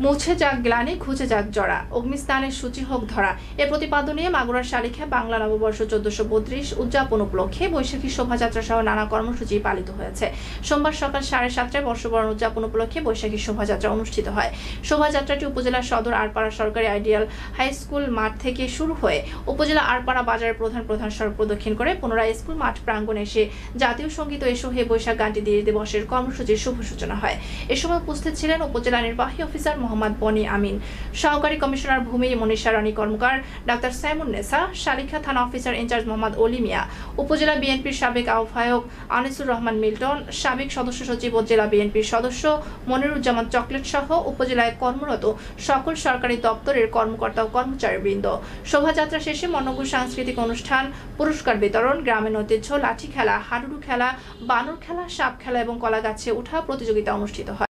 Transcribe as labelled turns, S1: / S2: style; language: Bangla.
S1: মুছে যাক গ্লানি, ঘুচে যাক জরা, অগ্নিস্নানের সূচি হোক ধরা। এ প্রতিপাদ্য নিয়ে মাগুরার শালিখায় বাংলা নববর্ষ 1432 উদযাপন উপলক্ষে বৈশাখী শোভাযাত্রা সহ নানা কর্মসূচি পালিত হয়েছে। সোমবার সকাল 7:30টায় বর্ষবরণ উদযাপন উপলক্ষে বৈশাখী শোভাযাত্রা অনুষ্ঠিত হয়। শোভাযাত্রাটি উপজেলা সদর আরপাড়া সরকারি আইডিয়াল হাই স্কুল মাঠ থেকে শুরু হয়ে উপজেলা আরপাড়া বাজারের প্রধান সড়ক প্রদক্ষিণ করে পুনরায় স্কুল মাঠ প্রাঙ্গণে এসে জাতীয় সঙ্গীত ও এসো হে বৈশাখ গানটি দিয়ে দিবসের কর্মসূচির শুভ সূচনা হয়। এ সময় উপস্থিত ছিলেন উপজেলা নির্বাহী অফিসার মোহাম্মদ বনি আমিন, সহকারী কমিশনার ভূমি মনীষা রানী কর্মকার, ডাক্তার সাইমুন নেসা, শালিখা থানা অফিসার ইনচার্জ মোহাম্মদ অলি মিয়া, উপজেলা বিএনপির সাবেক আহ্বায়ক আনিসুর রহমান মিল্টন, সাবেক সদস্য সচিব ও জেলা বিএনপির সদস্য মনিরুজ্জামান চকলেট সহ উপজেলায় কর্মরত সকল সরকারি দপ্তরের কর্মকর্তা ও কর্মচারীবৃন্দ। শোভাযাত্রা শেষে মনোজ্ঞ সাংস্কৃতিক অনুষ্ঠান, পুরস্কার বিতরণ, গ্রামীণ ঐতিহ্য, লাঠি খেলা, হাডুডু খেলা, বানর খেলা, সাপ খেলা এবং কলা গাছে ওঠা প্রতিযোগিতা অনুষ্ঠিত হয়।